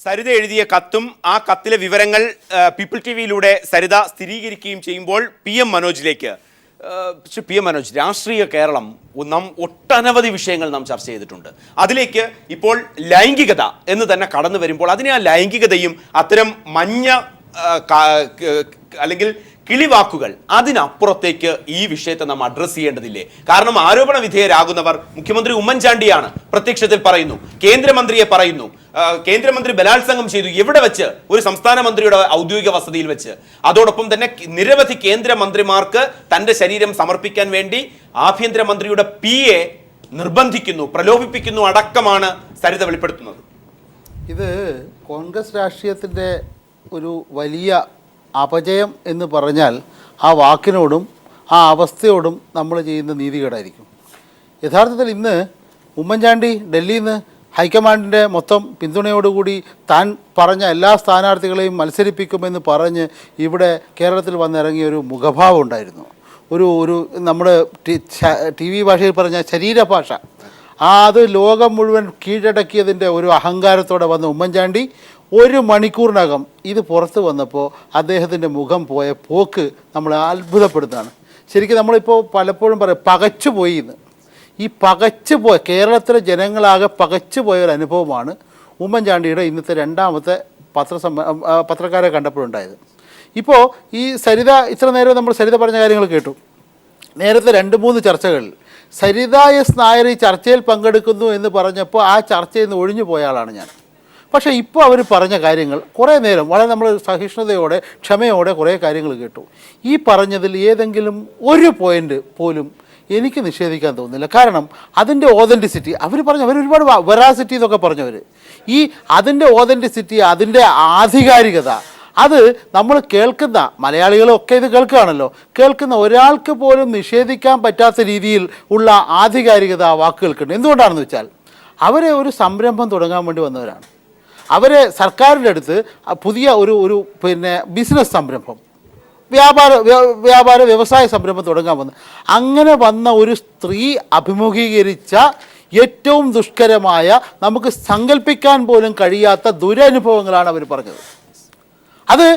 സരിത എഴുതിയ കത്തും ആ കത്തിലെ വിവരങ്ങൾ പീപ്പിൾ ടി വിയിലൂടെ സരിത സ്ഥിരീകരിക്കുകയും ചെയ്യുമ്പോൾ പി എം മനോജിലേക്ക് മനോജ്, രാഷ്ട്രീയ കേരളം നാം ഒട്ടനവധി വിഷയങ്ങൾ നാം ചർച്ച ചെയ്തിട്ടുണ്ട്. അതിലേക്ക് ഇപ്പോൾ ലൈംഗികത എന്ന് തന്നെ കടന്നു വരുമ്പോൾ അതിനെ ആ ലൈംഗികതയും അത്തരം മഞ്ഞ അല്ലെങ്കിൽ കിളിവാക്കുകൾ അതിനപ്പുറത്തേക്ക് ഈ വിഷയത്തെ നാം അഡ്രസ് ചെയ്യേണ്ടതില്ലേ? കാരണം ആരോപണ വിധേയരാകുന്നവർ മുഖ്യമന്ത്രി ഉമ്മൻചാണ്ടിയാണ്, പ്രത്യക്ഷത്തിൽ പറയുന്നു, കേന്ദ്രമന്ത്രിയെ പറയുന്നു, കേന്ദ്രമന്ത്രി ബലാത്സംഗം ചെയ്തു, എവിടെ വെച്ച്? ഒരു സംസ്ഥാന മന്ത്രിയുടെ ഔദ്യോഗിക വസതിയിൽ വെച്ച്. അതോടൊപ്പം തന്നെ നിരവധി കേന്ദ്രമന്ത്രിമാർക്ക് തന്റെ ശരീരം സമർപ്പിക്കാൻ വേണ്ടി ആഭ്യന്തരമന്ത്രിയുടെ PA നിർബന്ധിക്കുന്നു, പ്രലോഭിപ്പിക്കുന്നു അടക്കമാണ് സരിത വെളിപ്പെടുത്തുന്നത്. ഇത് കോൺഗ്രസ് രാഷ്ട്രീയത്തിൻ്റെ ഒരു വലിയ അപജയം എന്ന് പറഞ്ഞാൽ ആ വാക്കിനോടും ആ അവസ്ഥയോടും നമ്മൾ ചെയ്യുന്ന നീതികേടായിരിക്കും. യഥാർത്ഥത്തിൽ ഇന്ന് ഉമ്മൻചാണ്ടി ഡൽഹിയിൽ നിന്ന് ഹൈക്കമാൻഡിൻ്റെ മൊത്തം പിന്തുണയോടുകൂടി താൻ പറഞ്ഞ എല്ലാ സ്ഥാനാർത്ഥികളെയും മത്സരിപ്പിക്കുമെന്ന് പറഞ്ഞ് ഇവിടെ കേരളത്തിൽ വന്നിറങ്ങിയ ഒരു മുഖഭാവം ഉണ്ടായിരുന്നു. ഒരു നമ്മുടെ TV ഭാഷയിൽ പറഞ്ഞ ശരീരഭാഷ, അത് ലോകം മുഴുവൻ കീഴടക്കിയതിൻ്റെ ഒരു അഹങ്കാരത്തോടെ വന്ന ഉമ്മൻചാണ്ടി 1 മണിക്കൂറിനകം ഇത് പുറത്ത് വന്നപ്പോൾ അദ്ദേഹത്തിൻ്റെ മുഖം പോയ പോക്ക് നമ്മളെ അത്ഭുതപ്പെടുന്നതാണ്. ശരിക്കും നമ്മളിപ്പോൾ പലപ്പോഴും പറയും പകച്ചുപോയി എന്ന്. ഈ പകച്ചുപോയ കേരളത്തിലെ ജനങ്ങളാകെ പകച്ചുപോയ ഒരു അനുഭവമാണ് ഉമ്മൻചാണ്ടിയുടെ ഇന്നത്തെ രണ്ടാമത്തെ പത്രക്കാരെ കണ്ടപ്പോഴുണ്ടായത്. ഇപ്പോൾ ഈ സരിത ഇത്ര നേരം നമ്മൾ സരിത പറഞ്ഞ കാര്യങ്ങൾ കേട്ടു. നേരത്തെ 2-3 ചർച്ചകളിൽ സരിത എസ് നായർ ഈ ചർച്ചയിൽ പങ്കെടുക്കുന്നു എന്ന് പറഞ്ഞപ്പോൾ ആ ചർച്ചയിൽ നിന്ന് ഒഴിഞ്ഞു പോയ ആളാണ് ഞാൻ. പക്ഷേ ഇപ്പോൾ അവർ പറഞ്ഞ കാര്യങ്ങൾ കുറേ നേരം വളരെ നമ്മൾ സഹിഷ്ണുതയോടെ ക്ഷമയോടെ കുറേ കാര്യങ്ങൾ കേട്ടു. ഈ പറഞ്ഞതിൽ ഏതെങ്കിലും ഒരു പോയിൻ്റ് പോലും എനിക്ക് നിഷേധിക്കാൻ തോന്നുന്നില്ല. കാരണം അതിൻ്റെ ഓതൻറ്റിസിറ്റി അവരൊരുപാട് വെറാസിറ്റി എന്നൊക്കെ പറഞ്ഞവർ, ഈ അതിൻ്റെ ഓതൻറ്റിസിറ്റി, അതിൻ്റെ ആധികാരികത, അത് നമ്മൾ കേൾക്കുന്ന മലയാളികളൊക്കെ ഇത് കേൾക്കുകയാണല്ലോ, കേൾക്കുന്ന ഒരാൾക്ക് പോലും നിഷേധിക്കാൻ പറ്റാത്ത രീതിയിൽ ഉള്ള ആധികാരികത ആ വാക്കുകൾക്കുണ്ട്. എന്തുകൊണ്ടാണെന്ന് വെച്ചാൽ അവർ ഒരു സംരംഭം തുടങ്ങാൻ വേണ്ടി വന്നവരാണ്. അവർ സർക്കാരിൻ്റെ അടുത്ത് പുതിയ ഒരു ബിസിനസ് സംരംഭം, വ്യവസായ സംരംഭം തുടങ്ങാൻ വന്നു. അങ്ങനെ വന്ന ഒരു സ്ത്രീ അഭിമുഖീകരിച്ച ഏറ്റവും ദുഷ്കരമായ, നമുക്ക് സങ്കല്പിക്കാൻ പോലും കഴിയാത്ത ദുരനുഭവങ്ങളാണ് അവർ പറഞ്ഞത്. അത്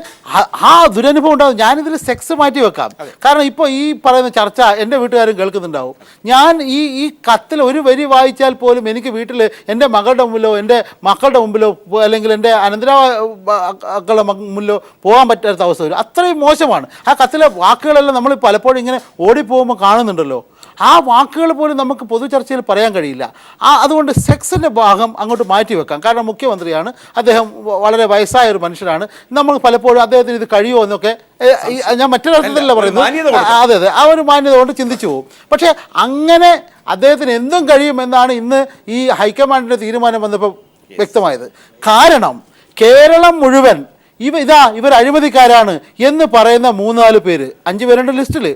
ആ ദുരനുഭവം ഉണ്ടാകും. ഞാനിതിൽ സെക്സ് മാറ്റി വെക്കാം. കാരണം ഇപ്പോൾ ഈ പറയുന്ന ചർച്ച എൻ്റെ വീട്ടുകാരും കേൾക്കുന്നുണ്ടാവും. ഞാൻ ഈ കത്തിൽ ഒരു വരി വായിച്ചാൽ പോലും എനിക്ക് വീട്ടിൽ എൻ്റെ മകളുടെ മുമ്പിലോ എൻ്റെ മക്കളുടെ മുമ്പിലോ അല്ലെങ്കിൽ എൻ്റെ അനന്തരമക്കളുടെ മുമ്പിലോ പോകാൻ പറ്റാത്ത അവസ്ഥ വരും. അത്രയും മോശമാണ് ആ കത്തിലെ വാക്കുകളെല്ലാം. നമ്മൾ പലപ്പോഴും ഇങ്ങനെ ഓടിപ്പോകുമ്പോൾ കാണുന്നുണ്ടല്ലോ, ആ വാക്കുകൾ പോലും നമുക്ക് പൊതു ചർച്ചയിൽ പറയാൻ കഴിയില്ല. അതുകൊണ്ട് സെക്സിൻ്റെ ഭാഗം അങ്ങോട്ട് മാറ്റി വെക്കാം. കാരണം മുഖ്യമന്ത്രിയാണ്, അദ്ദേഹം വളരെ വയസ്സായ ഒരു മനുഷ്യനാണ്. നമ്മൾ പലപ്പോഴും അദ്ദേഹത്തിന് ഇത് കഴിയുമോ എന്നൊക്കെ ഞാൻ മറ്റൊരർത്ഥത്തിലല്ല പറയുന്നത്. അതെ, ആ ഒരു മാന്യത കൊണ്ട് ചിന്തിച്ചു പോകും. പക്ഷേ അങ്ങനെ അദ്ദേഹത്തിന് എന്തും കഴിയുമെന്നാണ് ഇന്ന് ഈ ഹൈക്കമാൻഡിൻ്റെ തീരുമാനം വന്നപ്പോൾ വ്യക്തമായത്. കാരണം കേരളം മുഴുവൻ ഇവർ അഴിമതിക്കാരാണ് എന്ന് പറയുന്ന 3-4 പേര്, 5 പേരുണ്ട് ലിസ്റ്റിൽ.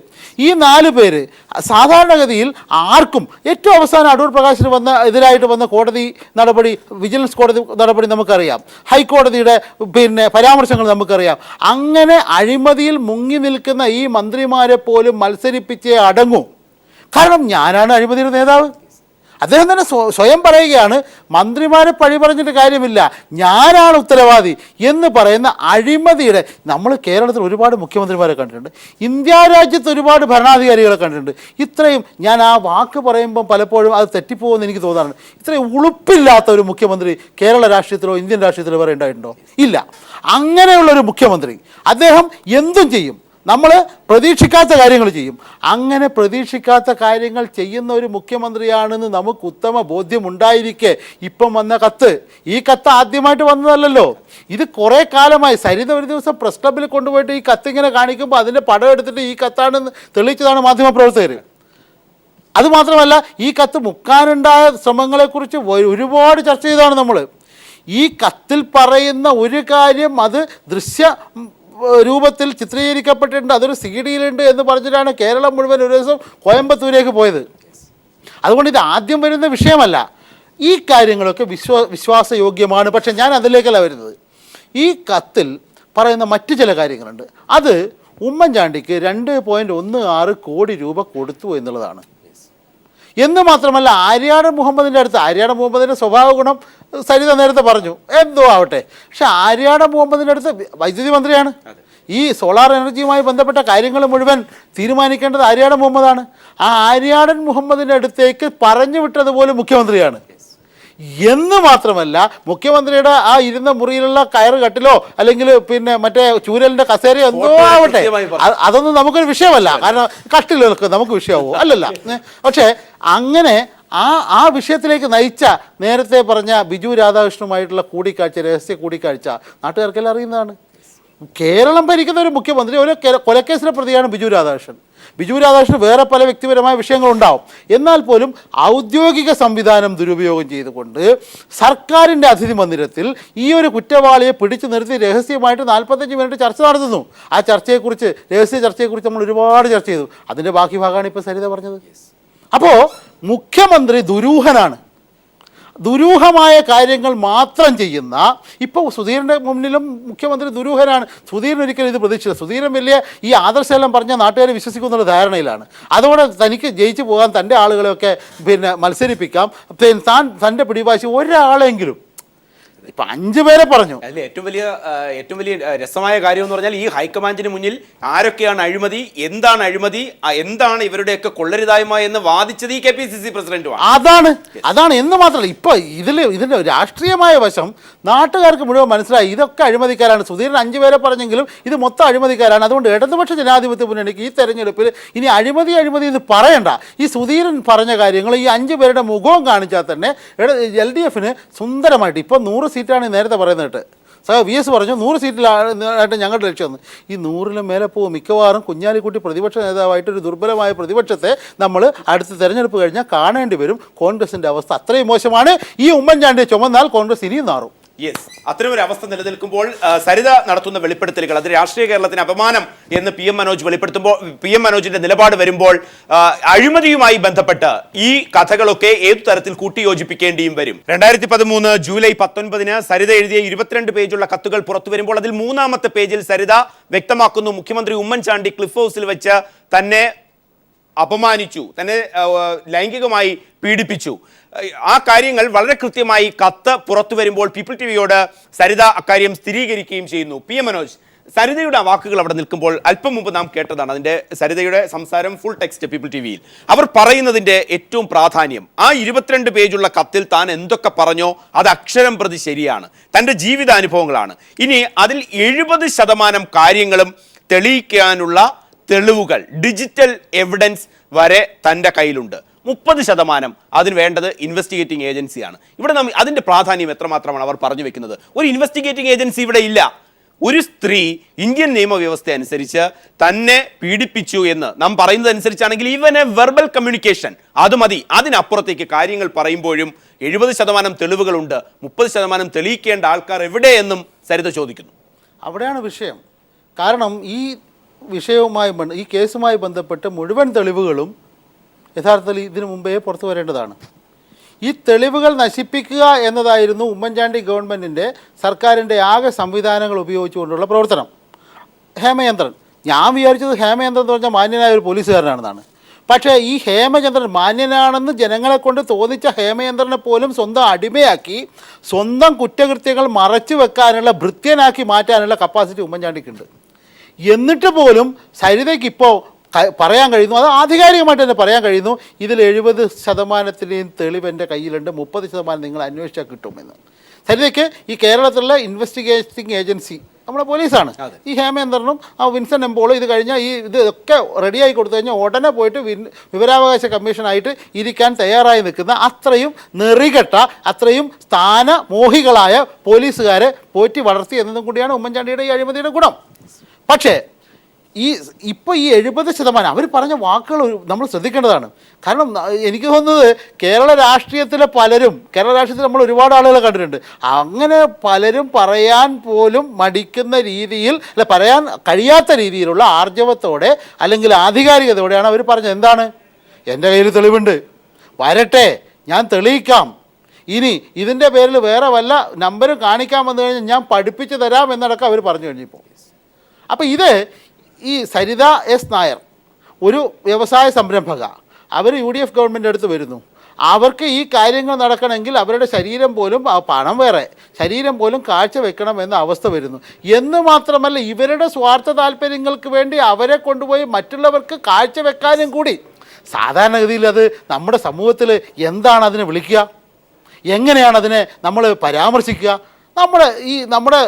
ഈ 4 പേര് സാധാരണഗതിയിൽ ആർക്കും ഏറ്റവും അവസാനം അടൂർ പ്രകാശിന് എതിരായിട്ട് വന്ന കോടതി നടപടി, വിജിലൻസ് കോടതി നടപടി നമുക്കറിയാം, ഹൈക്കോടതിയുടെ പരാമർശങ്ങൾ നമുക്കറിയാം. അങ്ങനെ അഴിമതിയിൽ മുങ്ങി നിൽക്കുന്ന ഈ മന്ത്രിമാരെ പോലും മത്സരിപ്പിച്ചേ അടങ്ങൂ. കാരണം ഞാനാണ് അഴിമതിയുടെ നേതാവ്. അദ്ദേഹം തന്നെ സ്വയം പറയുകയാണ്, മന്ത്രിമാരെ പഴി പറഞ്ഞിട്ട് കാര്യമില്ല, ഞാനാണ് ഉത്തരവാദി എന്ന് പറയുന്ന അഴിമതിയുടെ. നമ്മൾ കേരളത്തിൽ ഒരുപാട് മുഖ്യമന്ത്രിമാരെ കണ്ടിട്ടുണ്ട്, ഇന്ത്യ രാജ്യത്ത് ഒരുപാട് ഭരണാധികാരികളെ കണ്ടിട്ടുണ്ട്. ഇത്രയും ഞാൻ ആ വാക്ക് പറയുമ്പം പലപ്പോഴും അത് തെറ്റിപ്പോകുമെന്ന് എനിക്ക് തോന്നാറുണ്ട്. ഇത്രയും ഉളുപ്പില്ലാത്ത ഒരു മുഖ്യമന്ത്രി കേരള രാഷ്ട്രീയത്തിലോ ഇന്ത്യൻ രാഷ്ട്രീയത്തിലോ വരെ ഉണ്ടായിട്ടുണ്ടോ? ഇല്ല. അങ്ങനെയുള്ളൊരു മുഖ്യമന്ത്രി, അദ്ദേഹം എന്തും ചെയ്യും, നമ്മൾ പ്രതീക്ഷിക്കാത്ത കാര്യങ്ങൾ ചെയ്യും. അങ്ങനെ പ്രതീക്ഷിക്കാത്ത കാര്യങ്ങൾ ചെയ്യുന്ന ഒരു മുഖ്യമന്ത്രിയാണെന്ന് നമുക്ക് ഉത്തമ ബോധ്യമുണ്ടായിരിക്കെ ഇപ്പം വന്ന കത്ത്, ഈ കത്ത് ആദ്യമായിട്ട് വന്നതല്ലല്ലോ, ഇത് കുറേ കാലമായി. സരിത ഒരു ദിവസം പ്രസ് ക്ലബ്ബിൽ കൊണ്ടുപോയിട്ട് ഈ കത്ത് ഇങ്ങനെ കാണിക്കുമ്പോൾ അതിൻ്റെ പടം എടുത്തിട്ട് ഈ കത്താണെന്ന് തെളിയിച്ചതാണ് മാധ്യമപ്രവർത്തകർ. അതുമാത്രമല്ല, ഈ കത്ത് മുക്കാനുണ്ടായ ശ്രമങ്ങളെക്കുറിച്ച് ഒരുപാട് ചർച്ച ചെയ്തതാണ് നമ്മൾ. ഈ കത്തിൽ പറയുന്ന ഒരു കാര്യം അത് രൂപത്തിൽ ചിത്രീകരിക്കപ്പെട്ടിട്ടുണ്ട്, അതൊരു CD-യിലുണ്ട് എന്ന് പറഞ്ഞിട്ടാണ് കേരളം മുഴുവൻ ഒരു ദിവസം കോയമ്പത്തൂരേക്ക് പോയത്. അതുകൊണ്ട് ഇത് ആദ്യം വരുന്ന വിഷയമല്ല. ഈ കാര്യങ്ങളൊക്കെ വിശ്വാസയോഗ്യമാണ്. പക്ഷേ ഞാൻ അതിലേക്കല്ല വരുന്നത്. ഈ കത്തിൽ പറയുന്ന മറ്റു ചില കാര്യങ്ങളുണ്ട്. അത് ഉമ്മൻചാണ്ടിക്ക് 2.16 കോടി രൂപ കൊടുത്തു എന്നുള്ളതാണ്. എന്ന് മാത്രമല്ല ആര്യാടൻ മുഹമ്മദിൻ്റെ അടുത്ത് ആര്യാടൻ മുഹമ്മദിൻ്റെ സ്വഭാവ ഗുണം സരിത നേരത്തെ പറഞ്ഞു, എന്തോ ആവട്ടെ, പക്ഷെ ആര്യാടൻ മുഹമ്മദിൻ്റെ അടുത്ത് വൈദ്യുതി മന്ത്രിയാണ്. ഈ സോളാർ എനർജിയുമായി ബന്ധപ്പെട്ട കാര്യങ്ങൾ മുഴുവൻ തീരുമാനിക്കേണ്ടത് ആര്യാടൻ മുഹമ്മദാണ്. ആ ആര്യാടൻ മുഹമ്മദിൻ്റെ അടുത്തേക്ക് പറഞ്ഞു വിട്ടതുപോലും മുഖ്യമന്ത്രിയാണ്. എന്ന് മാത്രമല്ല മുഖ്യമന്ത്രിയുടെ ആ ഇരുന്ന മുറിയിലുള്ള കയറ് കട്ടിലോ അല്ലെങ്കിൽ പിന്നെ മറ്റേ ചൂരലിൻ്റെ കസേരയോ എന്തോ ആവട്ടെ, അതൊന്നും നമുക്കൊരു വിഷയമല്ല. കാരണം കട്ടിലൊക്കെ നമുക്ക് വിഷയമാവോ അല്ലല്ല. പക്ഷേ അങ്ങനെ ആ വിഷയത്തിലേക്ക് നയിച്ച നേരത്തെ പറഞ്ഞ ബിജു രാധാകൃഷ്ണനുമായിട്ടുള്ള കൂടിക്കാഴ്ച, രഹസ്യ കൂടിക്കാഴ്ച നാട്ടുകാർക്കെല്ലാം അറിയുന്നതാണ്. കേരളം ഭരിക്കുന്ന ഒരു മുഖ്യമന്ത്രി ഒരു കൊലക്കേസിലെ പ്രതിയാണ് ബിജു രാധാകൃഷ്ണൻ. ബിജു രാധാകൃഷ്ണൻ വേറെ പല വ്യക്തിപരമായ വിഷയങ്ങളുണ്ടാവും, എന്നാൽ പോലും ഔദ്യോഗിക സംവിധാനം ദുരുപയോഗം ചെയ്തുകൊണ്ട് സർക്കാരിൻ്റെ അതിഥി മന്ദിരത്തിൽ ഈ ഒരു കുറ്റവാളിയെ പിടിച്ചു നിർത്തി രഹസ്യമായിട്ട് 45 മിനിറ്റ് ചർച്ച നടത്തുന്നു. ആ ചർച്ചയെക്കുറിച്ച്, രഹസ്യ ചർച്ചയെക്കുറിച്ച് നമ്മൾ ഒരുപാട് ചർച്ച ചെയ്തു. അതിൻ്റെ ബാക്കി ഭാഗമാണ് ഇപ്പോൾ സരിത പറഞ്ഞത്. അപ്പോൾ മുഖ്യമന്ത്രി ദുരൂഹനാണ്. ദുരൂഹമായ കാര്യങ്ങൾ മാത്രം ചെയ്യുന്ന, ഇപ്പോൾ സുധീരൻ്റെ മുന്നിലും മുഖ്യമന്ത്രി ദുരൂഹനാണ്. സുധീരൻ ഒരിക്കലും ഇത് പ്രതീക്ഷിച്ചില്ല. സുധീരൻ വലിയ ഈ ആദർശമെല്ലാം പറഞ്ഞ നാട്ടുകാരെ വിശ്വസിക്കുന്നുള്ള ധാരണയിലാണ്. അതോടെ തനിക്ക് ജയിച്ചു പോകാൻ തൻ്റെ ആളുകളെയൊക്കെ പിന്നെ മത്സരിപ്പിക്കാം, തൻ്റെ പിടിവാശി ഒരാളെങ്കിലും, ഇപ്പം 5 പേരെ പറഞ്ഞു. അതിൽ ഏറ്റവും വലിയ രസമായ കാര്യം എന്ന് പറഞ്ഞാൽ ഈ ഹൈക്കമാൻഡിന് മുന്നിൽ ആരൊക്കെയാണ് അഴിമതി, എന്താണ് അഴിമതി, എന്താണ് ഇവരുടെയൊക്കെ കൊള്ളരുതായ്മ എന്ന് വാദിച്ചത് ഈ KPCC പ്രസിഡന്റുമാണ്. അതാണ് എന്ന് മാത്രമല്ല, ഇപ്പൊ ഇതിന്റെ രാഷ്ട്രീയമായ വശം നാട്ടുകാർക്ക് മുഴുവൻ മനസ്സിലായി. ഇതൊക്കെ അഴിമതിക്കാരാണ്. സുധീരൻ 5 പേരെ പറഞ്ഞെങ്കിലും ഇത് മൊത്തം അഴിമതിക്കാരാണ്. അതുകൊണ്ട് ഇടതുപക്ഷ ജനാധിപത്യ മുന്നണിക്ക് ഈ തെരഞ്ഞെടുപ്പിൽ ഇനി അഴിമതി എന്ന് പറയണ്ട. ഈ സുധീരൻ പറഞ്ഞ കാര്യങ്ങൾ ഈ 5 പേരുടെ മുഖവും കാണിച്ചാൽ തന്നെ LDFന് സുന്ദരമായിട്ട്, ഇപ്പം 100 സീറ്റാണ് നേരത്തെ പറയുന്നത്. VS പറഞ്ഞു 100 സീറ്റിലായിട്ട് ഞങ്ങളുടെ ലക്ഷ്യം. ഈ 100ലും മേലെ പോകും. മിക്കവാറും കുഞ്ഞാലിക്കുട്ടി പ്രതിപക്ഷ നേതാവായിട്ട് ഒരു ദുർബലമായ പ്രതിപക്ഷത്തെ നമ്മൾ അടുത്ത തെരഞ്ഞെടുപ്പ് കഴിഞ്ഞാൽ കാണേണ്ടി വരും. കോൺഗ്രസിൻ്റെ അവസ്ഥ അത്രയും മോശമാണ്. ഈ ഉമ്മൻചാണ്ടിയെ ചുമന്നാൽ കോൺഗ്രസ് ഇനിയും നാറും. യെസ്, അത്തരമൊരു അവസ്ഥ നിലനിൽക്കുമ്പോൾ സരിത നടത്തുന്ന വെളിപ്പെടുത്തലുകൾ അത് രാഷ്ട്രീയ കേരളത്തിന് അപമാനം എന്ന് PM മനോജ് വെളിപ്പെടുത്തുമ്പോൾ, PM മനോജിന്റെ നിലപാട് വരുമ്പോൾ അഴിമതിയുമായി ബന്ധപ്പെട്ട് ഈ കഥകളൊക്കെ ഏതു തരത്തിൽ കൂട്ടിയോജിപ്പിക്കേണ്ടിയും വരും. 2013 ജൂലൈ 19 സരിത എഴുതിയ 22 പേജുള്ള കത്തുകൾ പുറത്തു വരുമ്പോൾ അതിൽ 3-ാമത്തെ പേജിൽ സരിത വ്യക്തമാക്കുന്നു മുഖ്യമന്ത്രി ഉമ്മൻചാണ്ടി ക്ലിഫ് ഹൗസിൽ വെച്ച് തന്നെ അപമാനിച്ചു, തന്നെ ലൈംഗികമായി പീഡിപ്പിച്ചു. ആ കാര്യങ്ങൾ വളരെ കൃത്യമായി കത്ത് പുറത്തു വരുമ്പോൾ പീപ്പിൾ ടിവിയോട് സരിത അക്കാര്യം സ്ഥിരീകരിക്കുകയും ചെയ്യുന്നു. PM മനോജ്, സരിതയുടെ വാക്കുകൾ അവിടെ നിൽക്കുമ്പോൾ അല്പം മുമ്പ് നാം കേട്ടതാണ് അതിൻ്റെ സരിതയുടെ സംസാരം, ഫുൾ ടെക്സ്റ്റ് പീപ്പിൾ ടിവിയിൽ. അവർ പറയുന്നതിൻ്റെ ഏറ്റവും പ്രാധാന്യം, ആ 22 പേജുള്ള കത്തിൽ താൻ എന്തൊക്കെ പറഞ്ഞോ അത് അക്ഷരം പ്രതി ശരിയാണ്, തൻ്റെ ജീവിതാനുഭവങ്ങളാണ്. ഇനി അതിൽ 70% കാര്യങ്ങളും തെളിയിക്കാനുള്ള തെളിവുകൾ, ഡിജിറ്റൽ എവിഡൻസ് വരെ തൻ്റെ കയ്യിലുണ്ട്. 30% അതിന് വേണ്ടത് ഇൻവെസ്റ്റിഗേറ്റിംഗ് ഏജൻസിയാണ്. ഇവിടെ അതിൻ്റെ പ്രാധാന്യം എത്രമാത്രമാണ് അവർ പറഞ്ഞു വെക്കുന്നത്. ഒരു ഇൻവെസ്റ്റിഗേറ്റിംഗ് ഏജൻസി ഇവിടെ ഇല്ല. ഒരു സ്ത്രീ ഇന്ത്യൻ നിയമവ്യവസ്ഥ അനുസരിച്ച് തന്നെ പീഡിപ്പിച്ചു എന്ന് നാം പറയുന്നത് അനുസരിച്ചാണെങ്കിൽ ഈവൻ എ വെർബൽ കമ്മ്യൂണിക്കേഷൻ അത് മതി. അതിനപ്പുറത്തേക്ക് കാര്യങ്ങൾ പറയുമ്പോഴും 70% തെളിവുകളുണ്ട്, 30% തെളിയിക്കേണ്ട ആൾക്കാർ എവിടെയെന്നും സരിത ചോദിക്കുന്നു. അവിടെയാണ് വിഷയം. കാരണം ഈ വിഷയവുമായി ഈ കേസുമായി ബന്ധപ്പെട്ട് മുഴുവൻ തെളിവുകളും യഥാർത്ഥത്തിൽ ഇതിനു മുമ്പേ പുറത്തു വരേണ്ടതാണ്. ഈ തെളിവുകൾ നശിപ്പിക്കുക എന്നതായിരുന്നു ഉമ്മൻചാണ്ടി ഗവൺമെൻറ്റിൻ്റെ സർക്കാരിൻ്റെ ആകെ സംവിധാനങ്ങൾ ഉപയോഗിച്ചുകൊണ്ടുള്ള പ്രവർത്തനം. ഹേമചന്ദ്രൻ, ഞാൻ വിചാരിച്ചത് ഹേമചന്ദ്രൻ എന്ന് പറഞ്ഞാൽ മാന്യനായ ഒരു പോലീസുകാരനാണെന്നാണ്. പക്ഷേ ഈ ഹേമചന്ദ്രൻ മാന്യനാണെന്ന് ജനങ്ങളെ കൊണ്ട് തോന്നിച്ച ഹേമചന്ദ്രനെ പോലും സ്വന്തം അടിമയാക്കി സ്വന്തം കുറ്റകൃത്യങ്ങൾ മറച്ചു വെക്കാനുള്ള ഭൃത്യനാക്കി മാറ്റാനുള്ള കപ്പാസിറ്റി ഉമ്മൻചാണ്ടിക്കുണ്ട്. എന്നിട്ട് പോലും സരിതയ്ക്ക് ഇപ്പോൾ പറയാൻ കഴിയുന്നു, അത് ആധികാരികമായിട്ട് തന്നെ പറയാൻ കഴിയുന്നു, ഇതിൽ 70%ത്തിൻ്റെയും തെളിവ് എൻ്റെ കയ്യിലുണ്ട്, 30% നിങ്ങൾ അന്വേഷിച്ചാൽ കിട്ടുമെന്ന്. സരിതയ്ക്ക് ഈ കേരളത്തിലുള്ള ഇൻവെസ്റ്റിഗേറ്റിംഗ് ഏജൻസി നമ്മുടെ പോലീസാണ്. ഈ ഹേമചന്ദ്രനും ആ വിൻസെൻ്റ് എംപോളും ഇത് കഴിഞ്ഞാൽ ഇതൊക്കെ റെഡിയായി കൊടുത്തു കഴിഞ്ഞാൽ ഉടനെ പോയിട്ട് വിവരാവകാശ കമ്മീഷനായിട്ട് ഇരിക്കാൻ തയ്യാറായി നിൽക്കുന്ന അത്രയും നെറികെട്ട, അത്രയും സ്ഥാനമോഹികളായ പോലീസുകാരെ പോറ്റി വളർത്തി എന്നതും കൂടിയാണ് ഉമ്മൻചാണ്ടിയുടെ ഈ അഴിമതിയുടെ ഗുണം. പക്ഷേ ഇപ്പോൾ ഈ 70% അവർ പറഞ്ഞ വാക്കുകൾ നമ്മൾ ശ്രദ്ധിക്കേണ്ടതാണ്. കാരണം എനിക്ക് തോന്നുന്നത് കേരള രാഷ്ട്രീയത്തിൽ നമ്മൾ ഒരുപാട് ആളുകളെ കണ്ടിട്ടുണ്ട്, അങ്ങനെ പലരും പറയാൻ പോലും മടിക്കുന്ന രീതിയിൽ, പറയാൻ കഴിയാത്ത രീതിയിലുള്ള ആർജവത്തോടെ അല്ലെങ്കിൽ ആധികാരികതയോടെയാണ് അവർ പറഞ്ഞത്. എന്താണ്, എൻ്റെ കയ്യിൽ തെളിവുണ്ട്, വരട്ടെ, ഞാൻ തെളിയിക്കാം, ഇനി ഇതിൻ്റെ പേരിൽ വേറെ വല്ല നമ്പരും കാണിക്കാൻ വന്നു കഴിഞ്ഞാൽ ഞാൻ പഠിപ്പിച്ചു തരാം എന്നടക്കം അവർ പറഞ്ഞു കഴിഞ്ഞപ്പോൾ. അപ്പോൾ ഇത് ഈ സരിത S. നായർ ഒരു വ്യവസായ സംരംഭക, അവർ UDF ഗവൺമെൻറ് അടുത്ത് വരുന്നു. അവർക്ക് ഈ കാര്യങ്ങൾ നടക്കണമെങ്കിൽ അവരുടെ ശരീരം പോലും, പണം വേറെ, ശരീരം പോലും കാഴ്ചവെക്കണം എന്ന അവസ്ഥ വരുന്നു. എന്ന് മാത്രമല്ല, ഇവരുടെ സ്വാർത്ഥ താല്പര്യങ്ങൾക്ക് വേണ്ടി അവരെ കൊണ്ടുപോയി മറ്റുള്ളവർക്ക് കാഴ്ചവെക്കാനും കൂടി. സാധാരണഗതിയിൽ അത് നമ്മുടെ സമൂഹത്തിൽ എന്താണ് അതിനെ വിളിക്കുക, എങ്ങനെയാണ് അതിനെ നമ്മൾ പരാമർശിക്കുക? നമ്മുടെ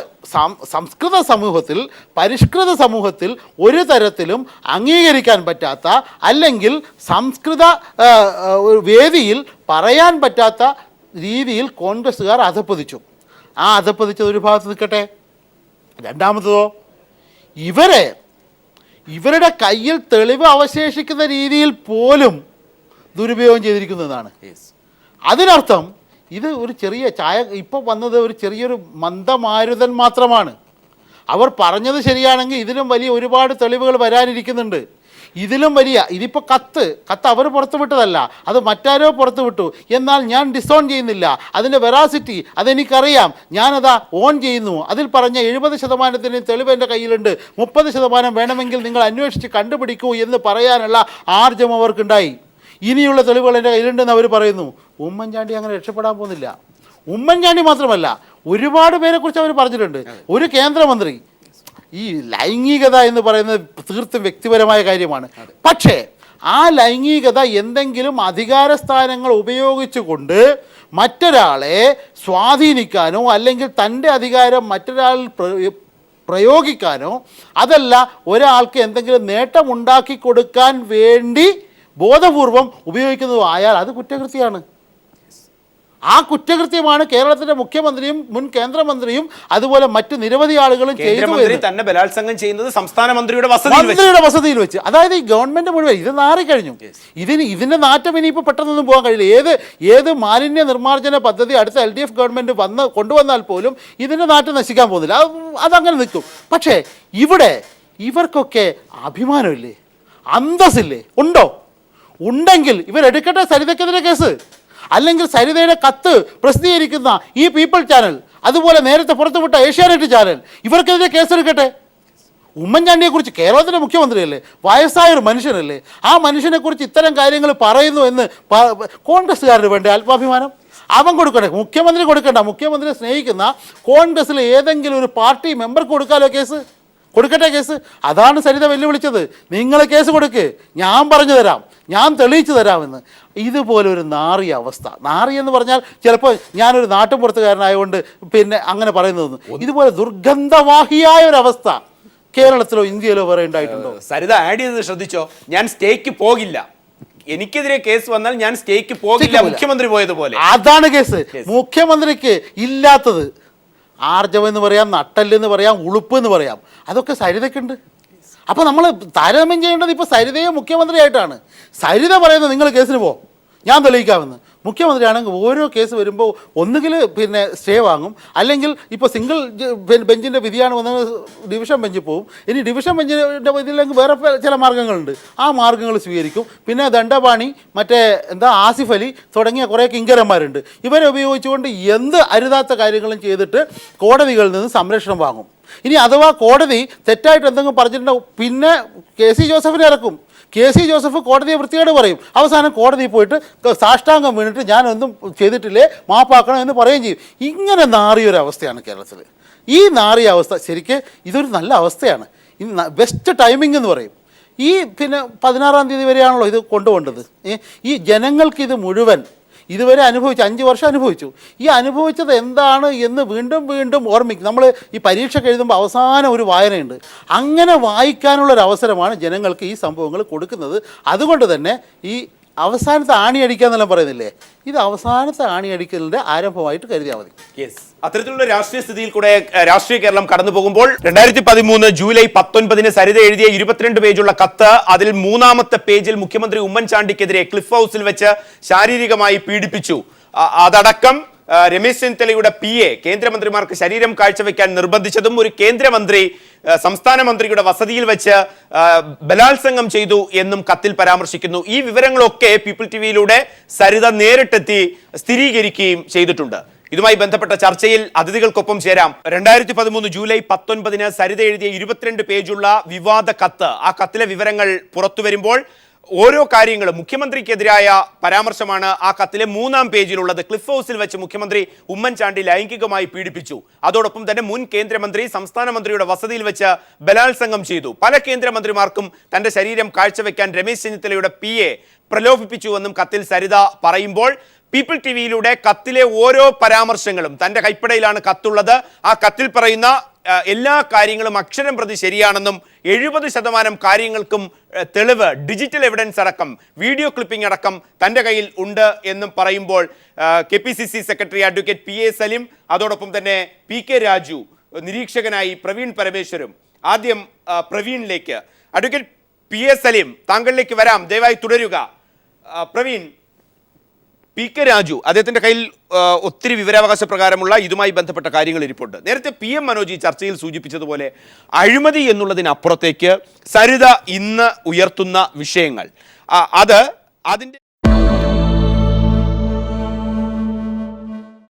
സംസ്കൃത സമൂഹത്തിൽ, പരിഷ്കൃത സമൂഹത്തിൽ ഒരു തരത്തിലും അംഗീകരിക്കാൻ പറ്റാത്ത, അല്ലെങ്കിൽ സംസ്കൃത വേദിയിൽ പറയാൻ പറ്റാത്ത രീതിയിൽ കോൺഗ്രസ്സുകാർ അധപ്പതിച്ചു. ആ അധപ്പതിച്ചത് ഒരു ഭാഗത്ത് നിൽക്കട്ടെ. രണ്ടാമത്തതോ, ഇവരുടെ കയ്യിൽ തെളിവ് അവശേഷിക്കുന്ന രീതിയിൽ പോലും ദുരുപയോഗം ചെയ്തിരിക്കുന്നതാണ്. അതിനർത്ഥം ഇത് ഒരു ചെറിയ ഇപ്പോൾ വന്നത് ഒരു ചെറിയൊരു മന്ദമാരുതൻ മാത്രമാണ്. അവർ പറഞ്ഞത് ശരിയാണെങ്കിൽ ഇതിലും വലിയ ഒരുപാട് തെളിവുകൾ വരാനിരിക്കുന്നുണ്ട്. ഇതിപ്പോൾ കത്ത് അവർ പുറത്തുവിട്ടതല്ല, അത് മറ്റാരോ പുറത്തുവിട്ടു. എന്നാൽ ഞാൻ ഡിസോൺ ചെയ്യുന്നില്ല, അതിൻ്റെ വെറാസിറ്റി അതെനിക്കറിയാം, ഞാനതാ ഓൺ ചെയ്യുന്നു. അതിൽ പറഞ്ഞ 70% തെളിവ് എൻ്റെ കയ്യിലുണ്ട്, 30% വേണമെങ്കിൽ നിങ്ങൾ അന്വേഷിച്ച് കണ്ടുപിടിക്കൂ എന്ന് പറയാനുള്ള ആർജവം അവർക്കുണ്ടായി. ഇനിയുള്ള തെളിവുകൾ എൻ്റെ കയ്യിലുണ്ടെന്ന് അവർ പറയുന്നു. ഉമ്മൻചാണ്ടി അങ്ങനെ രക്ഷപ്പെടാൻ പോകുന്നില്ല. ഉമ്മൻചാണ്ടി മാത്രമല്ല, ഒരുപാട് പേരെക്കുറിച്ച് അവർ പറഞ്ഞിട്ടുണ്ട്. ഒരു കേന്ദ്രമന്ത്രി, ഈ ലൈംഗികത എന്ന് പറയുന്നത് തീർത്തും വ്യക്തിപരമായ കാര്യമാണ്. പക്ഷേ ആ ലൈംഗികത എന്തെങ്കിലും അധികാര സ്ഥാനങ്ങൾ ഉപയോഗിച്ചുകൊണ്ട് മറ്റൊരാളെ സ്വാധീനിക്കാനോ അല്ലെങ്കിൽ തൻ്റെ അധികാരം മറ്റൊരാളിൽ പ്രയോഗിക്കാനോ, അതല്ല ഒരാൾക്ക് എന്തെങ്കിലും നേട്ടമുണ്ടാക്കി കൊടുക്കാൻ വേണ്ടി ബോധപൂർവം ഉപയോഗിക്കുന്നതും ആയാൽ അത് കുറ്റകൃത്യമാണ്. ആ കുറ്റകൃത്യമാണ് കേരളത്തിന്റെ മുഖ്യമന്ത്രിയും മുൻ കേന്ദ്രമന്ത്രിയും അതുപോലെ മറ്റ് നിരവധി ആളുകളും തന്നെ ബലാത്സംഗം ചെയ്യുന്നത് സംസ്ഥാന മന്ത്രിയുടെ വസതിയിൽ വെച്ച്. അതായത് ഈ ഗവൺമെന്റ് മുഴുവൻ ഇത് നാറിക്കഴിഞ്ഞു. ഇതിന്റെ നാറ്റം ഇനിയിപ്പോൾ പെട്ടെന്നൊന്നും പോകാൻ കഴിയില്ല. ഏത് മാലിന്യ നിർമ്മാർജ്ജന പദ്ധതി അടുത്ത LDF ഗവൺമെന്റ് കൊണ്ടുവന്നാൽ പോലും ഇതിന്റെ നാറ്റം നശിക്കാൻ പോകുന്നില്ല. അതങ്ങനെ നിൽക്കും. പക്ഷേ ഇവർക്കൊക്കെ അഭിമാനമില്ലേ, അന്തസ്സില്ലേ? ഉണ്ടെങ്കിൽ ഇവരെടുക്കട്ടെ സരിതയ്ക്കെതിരെ കേസ്. അല്ലെങ്കിൽ സരിതയുടെ കത്ത് പ്രസിദ്ധീകരിക്കുന്ന ഈ പീപ്പിൾ ചാനൽ, അതുപോലെ നേരത്തെ പുറത്തുവിട്ട ഏഷ്യാനെറ്റ് ചാനൽ, ഇവർക്കെതിരെ കേസെടുക്കട്ടെ. ഉമ്മൻചാണ്ടിയെക്കുറിച്ച് കേരളത്തിൻ്റെ മുഖ്യമന്ത്രിയല്ലേ, വയസ്സായൊരു മനുഷ്യനല്ലേ, ആ മനുഷ്യനെക്കുറിച്ച് ഇത്തരം കാര്യങ്ങൾ പറയുന്നു എന്ന് കോൺഗ്രസ്സുകാരുടെ വേണ്ട ആത്മാഭിമാനം അവൻ കൊടുക്കട്ടെ. മുഖ്യമന്ത്രി കൊടുക്കണ്ട. മുഖ്യമന്ത്രിയെ സ്നേഹിക്കുന്ന കോൺഗ്രസ്സിലെ ഏതെങ്കിലും ഒരു പാർട്ടി മെമ്പർക്ക് കൊടുക്കാമല്ലോ കേസ്. കൊടുക്കട്ടെ കേസ്. അതാണ് സരിത വെല്ലുവിളിച്ചത്. നിങ്ങൾ കേസ് കൊടുക്ക്, ഞാൻ പറഞ്ഞു തരാം, ഞാൻ തെളിയിച്ചു തരാമെന്ന്. ഇതുപോലൊരു നാറിയ അവസ്ഥ. നാറി എന്ന് പറഞ്ഞാൽ ചിലപ്പോൾ ഞാനൊരു നാട്ടുപുറത്തുകാരനായതുകൊണ്ട് പിന്നെ അങ്ങനെ പറയുന്നതൊന്നും, ഇതുപോലെ ദുർഗന്ധവാഹിയായ ഒരവസ്ഥ കേരളത്തിലോ ഇന്ത്യയിലോ വേറെ ഉണ്ടായിട്ടുണ്ടോ? സരിത ആഡ് ചെയ്തത് ശ്രദ്ധിച്ചോ? ഞാൻ സ്റ്റേക്ക് പോകില്ല, എനിക്കെതിരെ കേസ് വന്നാൽ ഞാൻ സ്റ്റേക്ക് പോകില്ല, മുഖ്യമന്ത്രി പോയതുപോലെ. അതാണ് കേസ്. മുഖ്യമന്ത്രിക്ക് ഇല്ലാത്തത് ആർജവം എന്ന് പറയാം, നട്ടല്ലെന്ന് പറയാം, ഉളുപ്പ് എന്ന് പറയാം, അതൊക്കെ സരിതയ്ക്കുണ്ട്. അപ്പോൾ നമ്മൾ താരതമ്യം ചെയ്യേണ്ടത് ഇപ്പോൾ സരിതയെ മുഖ്യമന്ത്രിയായിട്ടാണ്. സരിത പറയുന്നത് നിങ്ങൾ കേസിന് പോ, ഞാൻ തെളിയിക്കാമെന്ന്. മുഖ്യമന്ത്രിയാണെങ്കിൽ ഓരോ കേസ് വരുമ്പോൾ ഒന്നുകിൽ പിന്നെ സ്റ്റേ വാങ്ങും, അല്ലെങ്കിൽ ഇപ്പോൾ സിംഗിൾ ബെഞ്ചിൻ്റെ വിധിയാണ് വന്നത് ഡിവിഷൻ ബെഞ്ചിൽ പോകും. ഇനി ഡിവിഷൻ ബെഞ്ചിൻ്റെ വിധിയില്ലെങ്കിൽ വേറെ ചില മാർഗ്ഗങ്ങളുണ്ട്, ആ മാർഗ്ഗങ്ങൾ സ്വീകരിക്കും. പിന്നെ ദണ്ഡപാണി, ആസിഫ് അലി തുടങ്ങിയ കുറേ കിങ്കരന്മാരുണ്ട്. ഇവരെ ഉപയോഗിച്ചുകൊണ്ട് എന്ത് അരുതാത്ത കാര്യങ്ങളും ചെയ്തിട്ട് കോടതികളിൽ നിന്ന് സംരക്ഷണം വാങ്ങും. ഇനി അഥവാ കോടതി തെറ്റായിട്ട് എന്തെങ്കിലും പറഞ്ഞിട്ടുണ്ടെങ്കിൽ പിന്നെ KC ജോസഫിനെ ഇറക്കും. KC ജോസഫ് കോടതിയെ വൃത്തികേട് പറയും. അവസാനം കോടതിയിൽ പോയിട്ട് സാഷ്ടാംഗം വീണിട്ട് ഞാനൊന്നും ചെയ്തിട്ടില്ലേ, മാപ്പാക്കണം എന്ന് പറയുകയും ചെയ്യും. ഇങ്ങനെ നാറിയൊരവസ്ഥയാണ് കേരളത്തിൽ. ഈ നാറിയ അവസ്ഥ ശരിക്ക് ഇതൊരു നല്ല അവസ്ഥയാണ്. ബെസ്റ്റ് ടൈമിംഗ് എന്ന് പറയും. ഈ പിന്നെ 16-ാം തീയതി വരെയാണല്ലോ ഇത് കൊണ്ടുപോകേണ്ടത്. ഈ ജനങ്ങൾക്ക് ഇത് മുഴുവൻ ഇതുവരെ അനുഭവിച്ചു, 5 വർഷം അനുഭവിച്ചു. ഈ അനുഭവിച്ചത് എന്താണ് എന്ന് വീണ്ടും വീണ്ടും ഓർമ്മിക്കും. നമ്മൾ ഈ പരീക്ഷ എഴുതുമ്പോൾ അവസാനം ഒരു വായനയുണ്ട്. അങ്ങനെ വായിക്കാനുള്ളൊരവസരമാണ് ജനങ്ങൾക്ക് ഈ സംഭവങ്ങൾ കൊടുക്കുന്നത്. അതുകൊണ്ട് തന്നെ ഈ അവസാനത്തെ ആണിയടിക്കുക എന്നെല്ലാം പറയുന്നില്ലേ, ഇത് അവസാനത്തെ ആണിയടിക്കലിൻ്റെ ആരംഭമായിട്ട് കരുതിയാൽ മതി. അത്തരത്തിലുള്ള രാഷ്ട്രീയ സ്ഥിതിയിൽ കൂടെ രാഷ്ട്രീയ കേരളം കടന്നു പോകുമ്പോൾ 2013 ജൂലൈ 19 സരിത എഴുതിയ 22 പേജുള്ള കത്ത്, അതിൽ 3-ാമത്തെ പേജിൽ മുഖ്യമന്ത്രി ഉമ്മൻചാണ്ടിക്കെതിരെ ക്ലിഫ് ഹൗസിൽ വെച്ച് ശാരീരികമായി പീഡിപ്പിച്ചു, അതടക്കം രമേശ് ചെന്നിത്തലയുടെ PA കേന്ദ്രമന്ത്രിമാർക്ക് ശരീരം കാഴ്ചവെക്കാൻ നിർബന്ധിച്ചതും ഒരു കേന്ദ്രമന്ത്രി സംസ്ഥാന മന്ത്രിയുടെ വസതിയിൽ വെച്ച് ബലാത്സംഗം ചെയ്തു എന്നും കത്തിൽ പരാമർശിക്കുന്നു. ഈ വിവരങ്ങളൊക്കെ പീപ്പിൾ TVയിലൂടെ സരിത നേരിട്ടെത്തി സ്ഥിരീകരിക്കുകയും ചെയ്തിട്ടുണ്ട്. ഇതുമായി ബന്ധപ്പെട്ട ചർച്ചയിൽ അതിഥികൾക്കൊപ്പം ചേരാം. 2013 ജൂലൈ 19 സരിത എഴുതിയ 22 പേജുള്ള വിവാദ കത്ത്, ആ കത്തിലെ വിവരങ്ങൾ പുറത്തു വരുമ്പോൾ ഓരോ കാര്യങ്ങളും മുഖ്യമന്ത്രിക്കെതിരായ പരാമർശമാണ് ആ കത്തിലെ 3-ാം പേജിലുള്ളത്. ക്ലിഫ് ഹൗസിൽ വെച്ച് മുഖ്യമന്ത്രി ഉമ്മൻചാണ്ടി ലൈംഗികമായി പീഡിപ്പിച്ചു. അതോടൊപ്പം തന്നെ മുൻ കേന്ദ്രമന്ത്രി സംസ്ഥാന മന്ത്രിയുടെ വസതിയിൽ വെച്ച് ബലാത്സംഗം ചെയ്തു. പല കേന്ദ്രമന്ത്രിമാർക്കും തന്റെ ശരീരം കാഴ്ചവെക്കാൻ രമേശ് ചെന്നിത്തലയുടെ PA പ്രലോഭിപ്പിച്ചുവെന്നും കത്തിൽ സരിത പറയുമ്പോൾ പീപ്പിൾ ടിവിയിലൂടെ കത്തിലെ ഓരോ പരാമർശങ്ങളും തന്റെ കൈപ്പടയിലാണ് കത്തുള്ളത്. ആ കത്തിൽ പറയുന്ന എല്ലാ കാര്യങ്ങളും അക്ഷരം പ്രതി ശരിയാണെന്നും 70% കാര്യങ്ങൾക്കും തെളിവ്, ഡിജിറ്റൽ എവിഡൻസ് അടക്കം, വീഡിയോ ക്ലിപ്പിംഗ് അടക്കം തൻ്റെ കയ്യിൽ ഉണ്ട് എന്നും പറയുമ്പോൾ KPCC secretary advocate PA Salim, അതോടൊപ്പം തന്നെ PK രാജു, നിരീക്ഷകനായി പ്രവീൺ പരമേശ്വരും. ആദ്യം പ്രവീണിലേക്ക്. അഡ്വക്കേറ്റ് PA സലിം, താങ്കളിലേക്ക് വരാം, ദയവായി തുടരുക. പ്രവീൺ, PK രാജു, അദ്ദേഹത്തിന്റെ കയ്യിൽ ഒത്തിരി വിവരാവകാശ പ്രകാരമുള്ള ഇതുമായി ബന്ധപ്പെട്ട കാര്യങ്ങൾ ഇരിപ്പുണ്ട്. നേരത്തെ PM മനോജ് ഈ ചർച്ചയിൽ സൂചിപ്പിച്ചതുപോലെ അഴിമതി എന്നുള്ളതിനപ്പുറത്തേക്ക് സരിത ഇന്ന് ഉയർത്തുന്ന വിഷയങ്ങൾ അതിന്റെ